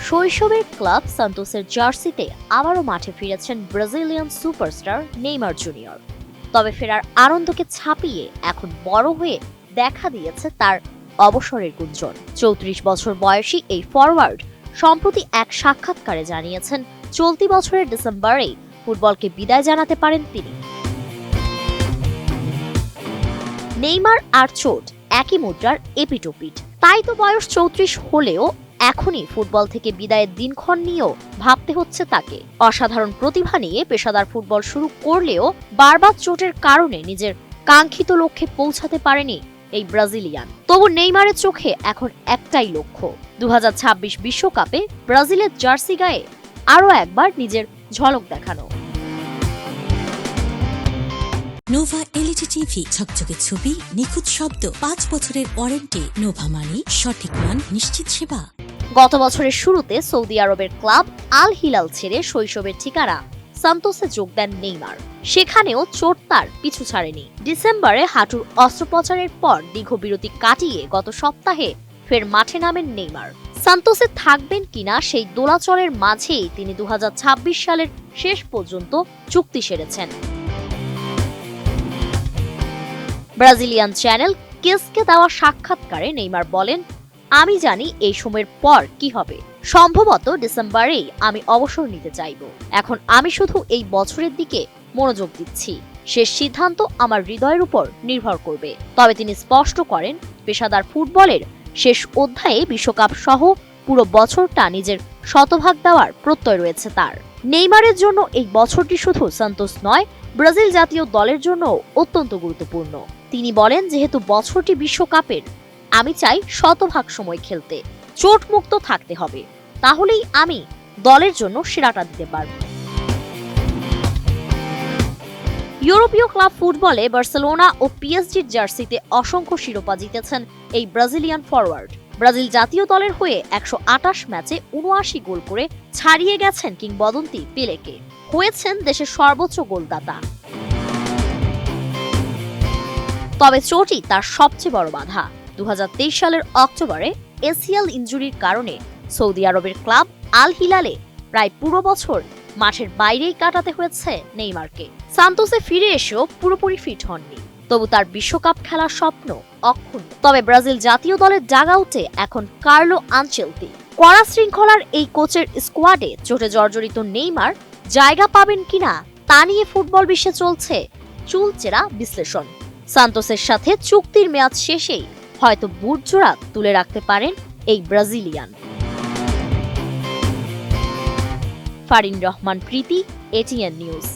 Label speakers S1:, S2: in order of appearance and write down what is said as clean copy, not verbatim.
S1: শৈশবের ক্লাব সান্তোসের জার্সিতে আবারও মাঠে ফিরেছেন ব্রাজিলিয়ান সুপারস্টার নেইমার জুনিয়র। তবে ফেরার আনন্দকে ছাপিয়ে এখন বড় হয়ে দেখা দিয়েছে তার অবসরের গুঞ্জন। ৩৪ বছর বয়সী এই ফরওয়ার্ড সম্প্রতি এক সাক্ষাৎকারে জানিয়েছেন চলতি বছরের ডিসেম্বরেই ফুটবলকে বিদায় জানাতে পারেন তিনি। নেইমার আর চোট একই মুদ্রার এপিটোপিট। তাই তো বয়স ৩৪ হলেও এখনই ফুটবল থেকে বিদায়ের দিনক্ষণ নিয়েও ভাবতে হচ্ছে তাকে। অসাধারণ প্রতিভা নিয়ে পেশাদার ফুটবল শুরু করলেও বারবার চোটের কারণে নিজের কাঙ্ক্ষিত লক্ষ্যে পৌঁছাতে পারেনি এই ব্রাজিলিয়ান। তবু নেইমারের চোখে এখন একটাই লক্ষ্য, ২০২৬ বিশ্বকাপে ব্রাজিলের জার্সি গায়ে আরও একবার নিজের ঝলক দেখানো।
S2: নোভা এলইডি টিভি, ঝকঝকে ছবি, নিখুঁত শব্দ, ৫ বছরের ওয়ারেন্টি। নোভা মানি, সঠিক মান, নিশ্চিত সেবা।
S1: গত বছরের শুরুতে সৌদি আরবের ক্লাব আল হিলাল ছেড়ে শৈশবের ঠিকানা সান্তোসে যোগ দেন নেইমার। সেখানেও চোট তার পিছু ছাড়েনি। ডিসেম্বরে হাঁটুর অস্ত্রোপচারের পর দীর্ঘ বিরতি কাটিয়ে গত সপ্তাহে ফের মাঠে নামেন নেইমার। সান্তোসে থাকবেন কিনা সেই দোলাচলের মাঝেই তিনি ২০২৬ সালের শেষ পর্যন্ত চুক্তি সেরেছেন। ব্রাজিলিয়ান চ্যানেল কেসকে দেওয়া সাক্ষাৎকারে নেইমার বলেন, আমি জানি এই সময়ের পর কি হবে। সম্ভবত ডিসেম্বরেই আমি অবসর নিতে চাইব। এখন আমি শুধু এই বছরের দিকে মনোযোগ দিচ্ছি। শেষ সিদ্ধান্ত আমার হৃদয়ের উপর নির্ভর করবে। তবে তিনি স্পষ্ট করেন, পেশাদার ফুটবলের শেষ অধ্যায়ে বিশ্বকাপ সহ পুরো বছরটা নিজের শতভাগ দেওয়ার প্রত্যয় রয়েছে তার। নেইমারের জন্য এই বছরটি শুধু সান্তোস নয়, ব্রাজিল জাতীয় দলের জন্য অত্যন্ত গুরুত্বপূর্ণ। তিনি বলেন, যেহেতু বছরটি বিশ্বকাপের, আমি চাই শতভাগ সময় খেলতে, চোট মুক্ত থাকতে হবে, তাহলেই আমি দলের জন্য সেরাটা দিতে পারব। ইউরোপীয় ক্লাব ফুটবলে বার্সেলোনা ও পিএসজির জার্সিতে অসংখ্য শিরোপা জিতেছেন এই ব্রাজিলিয়ান ফরওয়ার্ড। ব্রাজিল জাতীয় দলের হয়ে ১২৮ ম্যাচে ৭৯ গোল করে ছাড়িয়ে গেছেন কিংবদন্তি পেলেকে। হয়েছেন দেশের সর্বোচ্চ গোলদাতা। তবে চোটই তার সবচেয়ে বড় বাধা। ২০২৩ সালের অক্টোবরে এসিএল ইনজুরির কারণে সৌদি আরবের ক্লাব আল হিলালে প্রায় পুরো বছর মাঠের বাইরেই কাটাতে হয়েছে নেইমারকে। সান্তোসে ফিরে এসেও পুরোপুরি ফিট হননি, তবু তার বিশ্বকাপ খেলার স্বপ্ন অক্ষুণ্ণ। তবে ব্রাজিল জাতীয় দলের ডাগআউটে এখন কার্লো আনচেলতি। কড়া শৃঙ্খলার এই কোচের স্কোয়াডে চোটে জর্জরিত নেইমার জায়গা পাবেন কিনা তা নিয়ে ফুটবল বিশ্বে চলছে চুলচেরা বিশ্লেষণ। সান্তোসের সাথে চুক্তির মেয়াদ শেষেই হয়তো বুট জোড়া তুলে রাখতে পারেন এই ব্রাজিলিয়ান। ফারিন রহমান প্রীতি, এটিএন নিউজ।